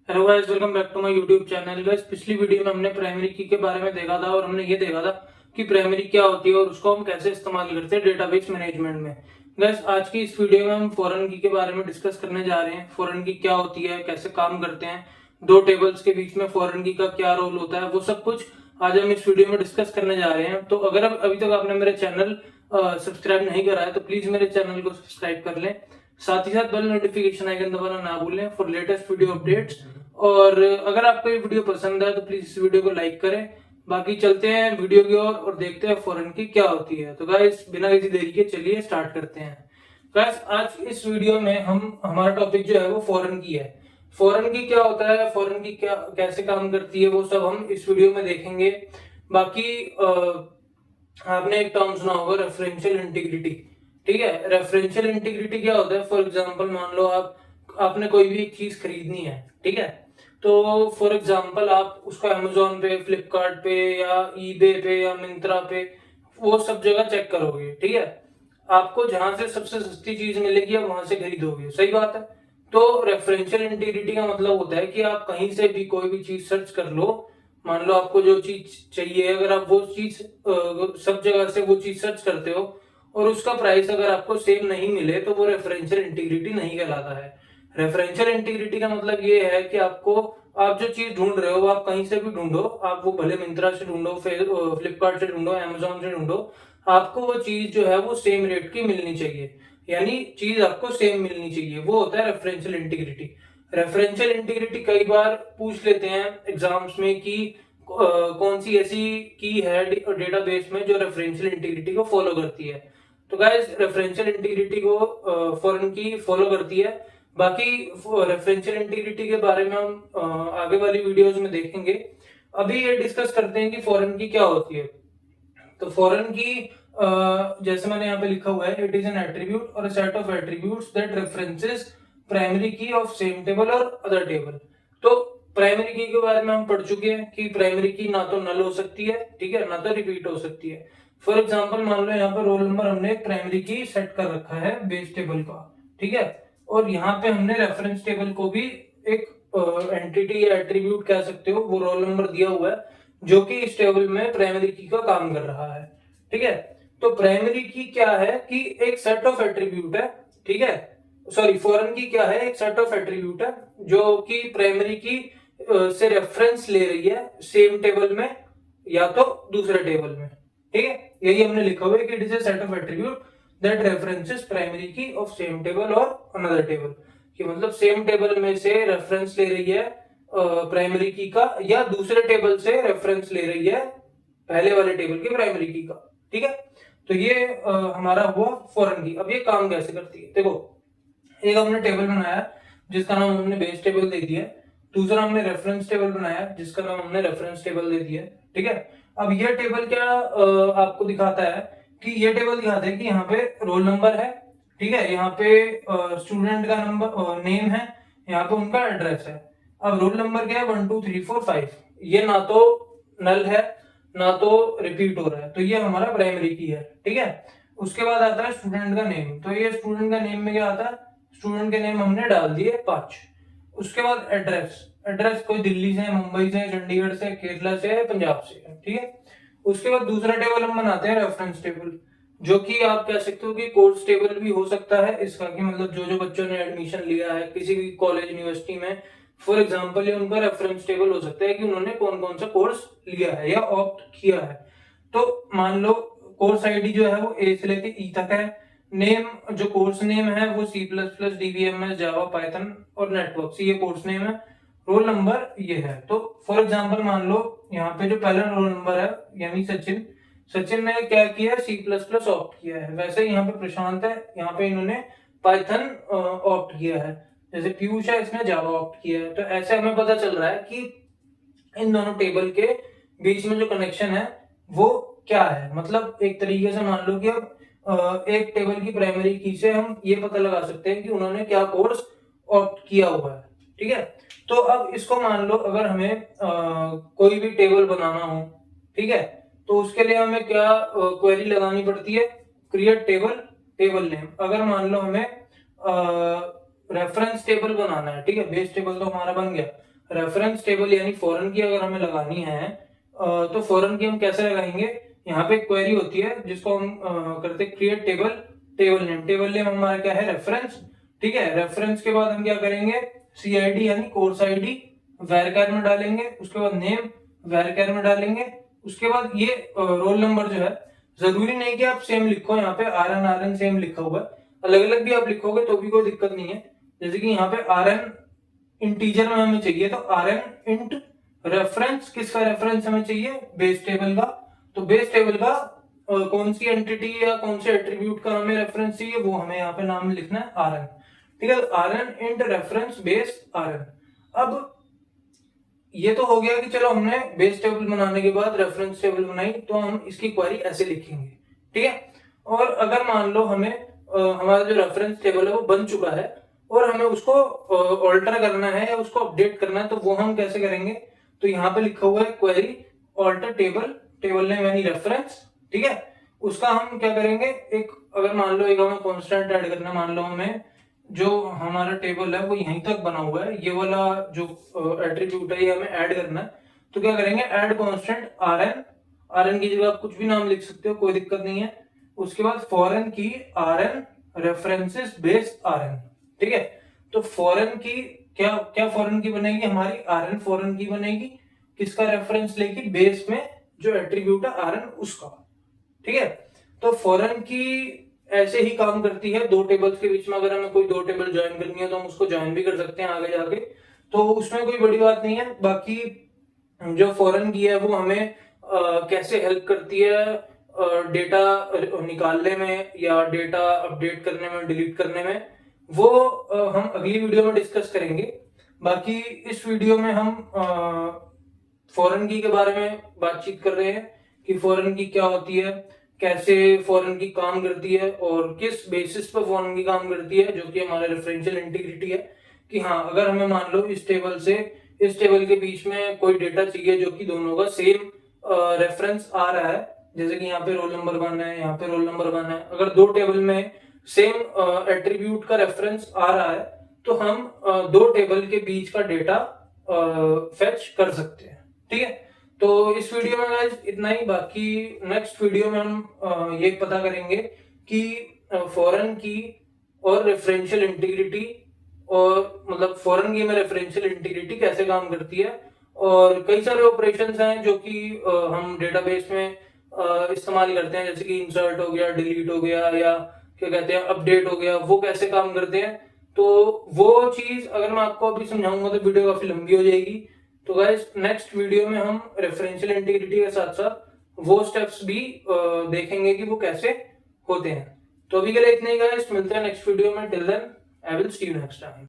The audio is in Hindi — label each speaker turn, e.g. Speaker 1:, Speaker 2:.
Speaker 1: Hello guys, welcome back to my YouTube channel. Guys, पिछली वीडियो में हमने प्राइमरी की के बारे में देखा था और हमने ये देखा था कि प्राइमरी क्या होती है और उसको हम कैसे इस्तेमाल करते हैं डेटाबेस मैनेजमेंट में। गाइस, आज की इस वीडियो में हम फॉरेन की के बारे में डिस्कस करने जा रहे हैं। फॉरेन की क्या होती है, कैसे काम करते हैं, दो टेबल्स के बीच में फॉरेन की का क्या रोल होता है, वो सब कुछ आज हम इस वीडियो में डिस्कस करने जा रहे हैं। तो अगर अभी तक आपने मेरे चैनल सब्सक्राइब नहीं करा है तो प्लीज मेरे चैनल को सब्सक्राइब कर लें। साथ ही साथ बेल नोटिफिकेशन आइकन दबाना ना भूलें फॉर लेटेस्ट वीडियो अपडेट्स। और अगर आपको ये वीडियो पसंद है तो प्लीज इस वीडियो को लाइक करें। बाकी चलते हैं वीडियो की ओर और देखते हैं फॉरेन की क्या होती है। तो गाइस, बिना किसी देरी के चलिए स्टार्ट करते हैं। गाइस, आज इस वीडियो में हम हमारा टॉपिक जो है वो फॉरेन की है। फॉरेन की क्या होता है, फॉरेन की क्या कैसे काम करती है, वो सब हम इस वीडियो में देखेंगे। बाकी आपने एक टर्म सुना होगा, रेफरेंशियल इंटीग्रिटी। ठीक है, रेफरेंशियल इंटीग्रिटी क्या होता है? फॉर एग्जांपल, मान लो आपने कोई भी एक चीज खरीदनी है। ठीक है, तो फॉर एग्जांपल आप उसको अमेजोन पे, फ्लिपकार्ट पे या ईबे पे या मिंत्रा पे वो सब जगह चेक करोगे। ठीक है, आपको जहां से सबसे सस्ती चीज मिलेगी आप वहां से खरीदोगे। सही बात है। तो रेफरेंशियल इंटीग्रिटी का मतलब होता है कि आप कहीं से भी कोई भी चीज सर्च कर लो। मान लो आपको जो चीज चाहिए, अगर आप वो चीज सब जगह से वो चीज सर्च करते हो और उसका प्राइस अगर आपको सेम नहीं मिले तो वो रेफरेंशियल इंटीग्रिटी नहीं कहलाता है। रेफरेंशियल इंटीग्रिटी का मतलब ये है कि आपको, आप जो चीज ढूंढ रहे हो वो आप कहीं से भी ढूंढो, आप वो भले मिंत्रा से ढूंढो, फ्लिपकार्ट से ढूंढो, अमेजोन से ढूंढो, आपको वो चीज जो है वो सेम रेट की मिलनी चाहिए। यानी चीज आपको सेम मिलनी चाहिए, वो होता है रेफरेंशियल इंटीग्रिटी। रेफरेंशियल इंटीग्रिटी कई बार पूछ लेते हैं एग्जाम्स में कि कौन सी ऐसी की है डेटाबेस में जो रेफरेंशियल इंटीग्रिटी को फॉलो करती है। तो गाइस, रेफरेंशियल इंटीग्रिटी को फॉरेन की फॉलो करती है। बाकी रेफरेंशियल इंटीग्रिटी के बारे में हम आगे वाली वीडियोस में देखेंगे। अभी ये डिस्कस करते हैं कि फॉरेन की क्या होती है। तो फॉरेन की जैसे मैंने यहाँ पे लिखा हुआ है, इट इज एन एट्रीब्यूट और set of attributes that references primary की ऑफ सेम टेबल और अदर टेबल। तो प्राइमरी की के बारे में हम पढ़ चुके हैं कि प्राइमरी की ना तो नल हो सकती है, ठीक है, ना तो रिपीट हो सकती है। फॉर एग्जाम्पल, मान लो यहाँ पे रोल नंबर हमने एक प्राइमरी की सेट कर रखा है बेस टेबल का। ठीक है, और यहाँ पे हमने रेफरेंस टेबल को भी एक एंटिटी या एट्रीब्यूट कह सकते हो, वो रोल नंबर दिया हुआ है जो कि इस टेबल में प्राइमरी की का काम कर रहा है। ठीक है, तो प्राइमरी की क्या है कि एक सेट ऑफ एट्रीब्यूट है। ठीक है, सॉरी, फॉरेन की क्या है, एक सेट ऑफ एट्रीब्यूट है जो कि प्राइमरी की से रेफरेंस ले रही है सेम टेबल में या तो दूसरे टेबल में। ठीक है, यही हमने लिखा हुआ है कि it is a set of attribute that references primary की ऑफ सेम टेबल और अनदर टेबल। कि मतलब सेम टेबल में से रेफरेंस ले रही है प्राइमरी की का, या दूसरे टेबल से रेफरेंस ले रही है पहले वाले टेबल की प्राइमरी की का। ठीक है, तो ये हमारा हुआ फॉरेन की। अब ये काम कैसे करती है, देखो, एक हमने टेबल बनाया जिसका नाम हमने बेस टेबल दे दिया। दूसरा हमने रेफरेंस टेबल बनाया जिसका नाम हमने रेफरेंस टेबल दे दिया। ठीक है, अब ये टेबल क्या आपको दिखाता है कि ये टेबल दिखाता है कि यहाँ पे रोल नंबर है। ठीक है, यहाँ पे स्टूडेंट का नंबर नेम है, यहाँ पे उनका एड्रेस है। अब रोल नंबर क्या है, 1 2 3 4 5। ये ना तो नल है ना तो रिपीट हो रहा है, तो ये हमारा प्राइमरी की है। ठीक है, उसके बाद आता है स्टूडेंट का नेम। तो ये स्टूडेंट का नेम में क्या आता है, स्टूडेंट के नेम हमने डाल दिए 5। उसके बाद एड्रेस, एड्रेस कोई दिल्ली से, मुंबई से, चंडीगढ़ से, केरला से, पंजाब से। ठीक है, उसके बाद दूसरा टेबल हम बनाते हैं रेफरेंस टेबल, जो कि आप कह सकते हो कि कोर्स टेबल भी हो सकता है इसका, कि मतलब जो जो बच्चों ने एडमिशन लिया है किसी भी कॉलेज यूनिवर्सिटी में, फॉर एग्जांपल ये उनका रेफरेंस टेबल हो सकता है कि उन्होंने कौन कौन सा कोर्स लिया है या ऑप्ट किया है। तो मान लो कोर्स आईडी जो है वो ए से लेके ई तक है। नेम, जो कोर्स नेम है वो C++, DBMS, जावा, पाइथन और नेटवर्क, ये कोर्स नेम है। रोल नंबर ये है। तो फॉर एग्जांपल मान लो यहाँ पे जो पहला रोल नंबर है यानी सचिन, सचिन ने क्या किया, C++ ऑप्ट किया है। वैसे यहाँ पे प्रशांत है, यहाँ पे इन्होंने पाइथन ऑप्ट किया है। जैसे पीयूष है, इसने जावा ऑप्ट किया है। तो ऐसे हमें पता चल रहा है कि इन दोनों टेबल के बीच में जो कनेक्शन है वो क्या है। मतलब एक तरीके से मान लो कि अब एक टेबल की प्राइमरी की से हम ये पता लगा सकते हैं कि उन्होंने क्या कोर्स ऑप्ट किया हुआ है। ठीक है, तो अब इसको मान लो अगर हमें कोई भी टेबल बनाना हो, ठीक है, तो उसके लिए हमें क्या क्वेरी लगानी पड़ती है, क्रिएट टेबल, टेबल नेम। अगर मान लो हमें रेफरेंस टेबल बनाना है, ठीक है, बेस टेबल तो हमारा बन गया, रेफरेंस टेबल यानी फॉरेन की अगर हमें लगानी है तो फॉरेन की हम कैसे लगाएंगे, यहाँ पे क्वेरी होती है जिसको हम करते हैं क्रिएट टेबल, टेबल नेम हमारा क्या है, रेफरेंस। ठीक है, रेफरेंस के बाद हम क्या करेंगे, CID यानी कोर्स ID वैरकर में डालेंगे, उसके बाद नेम वैरकर में डालेंगे, उसके बाद ये रोल नंबर जो है, जरूरी नहीं कि आप सेम लिखो, यहाँ पे RN सेम लिखा हुआ है, अलग अलग भी आप लिखोगे तो भी कोई दिक्कत नहीं है। जैसे कि यहाँ पे RN इंटीजर में हमें चाहिए तो RN इंट रेफरेंस, किसका रेफरेंस हमें चाहिए, बेस टेबल का। तो बेस टेबल का कौन सी एंटिटी या कौन से एट्रीब्यूट का हमें रेफरेंस चाहिए, वो हमें यहाँ पे नाम लिखना है RN। ठीक है, RN int reference base RN। अब ये तो हो गया कि चलो हमने बेस टेबल बनाने के बाद रेफरेंस टेबल बनाई, तो हम इसकी क्वेरी ऐसे लिखेंगे। ठीक है, और अगर मान लो हमें हमारा जो रेफरेंस टेबल है वो बन चुका है और हमें उसको ऑल्टर करना है या उसको अपडेट करना है, तो वो हम कैसे करेंगे, तो यहाँ पे लिखा हुआ है query alter table, table name यानी रेफरेंस। ठीक है, उसका हम क्या करेंगे, एक अगर मान लो एक हमें कॉन्स्टेंट ऐड करना है, मान लो हमें जो हमारा टेबल है वो यहीं तक बना हुआ है, ये वाला जो एट्रीब्यूट है ये हमें ऐड करना है, तो क्या करेंगे, ऐड कांस्टेंट RN की जगह आप कुछ भी नाम लिख सकते हो, कोई दिक्कत नहीं है। उसके बाद फॉरेन की RN रेफरेंसेस बेस RN। ठीक है, तो फॉरेन की क्या क्या फॉरेन की बनेगी हमारी, RN फॉरेन की बनेगी, किसका रेफरेंस लेगी, बेस में जो एट्रीब्यूट है RN उसका। ठीक है, तो फॉरेन की ऐसे ही काम करती है दो टेबल्स के बीच में, अगर हमें कोई दो टेबल ज्वाइन करनी है तो हम उसको ज्वाइन भी कर सकते हैं आगे जाके, तो उसमें कोई बड़ी बात नहीं है। बाकी जो फॉरेन की है वो हमें कैसे हेल्प करती है डेटा निकालने में या डेटा अपडेट करने में, डिलीट करने में, वो हम अगली वीडियो में डिस्कस करेंगे। बाकी इस वीडियो में हम फॉरेन की के बारे में बातचीत कर रहे हैं कि फॉरेन की क्या होती है, कैसे फॉरेन की काम करती है और किस बेसिस पर फॉरेन की काम करती है, जो कि हमारा रेफरेंशियल इंटीग्रिटी है। कि हाँ, अगर हमें मान लो इस टेबल से इस टेबल के बीच में कोई डेटा चाहिए जो कि दोनों का सेम रेफरेंस आ रहा है, जैसे कि यहाँ पे रोल नंबर 1 है, यहाँ पे रोल नंबर 1 है, अगर दो टेबल में सेम एट्रीब्यूट का रेफरेंस आ रहा है तो हम दो टेबल के बीच का डेटा फेच कर सकते हैं। ठीक है, तो इस वीडियो में गाइस इतना ही। बाकी नेक्स्ट वीडियो में हम ये पता करेंगे कि फॉरेन की और रेफरेंशियल इंटीग्रिटी, और मतलब फॉरेन की में रेफरेंशियल इंटीग्रिटी कैसे काम करती है, और कई सारे ऑपरेशंस हैं जो कि हम डेटाबेस में इस्तेमाल करते हैं, जैसे कि इंसर्ट हो गया, डिलीट हो गया, या क्या कहते हैं अपडेट हो गया, वो कैसे काम करते हैं। तो वो चीज अगर मैं आपको अभी समझाऊंगा तो वीडियो काफी लंबी हो जाएगी। तो गाइस नेक्स्ट वीडियो में हम रेफरेंशियल इंटीग्रिटी के साथ साथ वो स्टेप्स भी देखेंगे कि वो कैसे होते हैं। तो अभी के लिए इतना ही गाइस, मिलते हैं नेक्स्ट वीडियो में। Till then I will see you next time.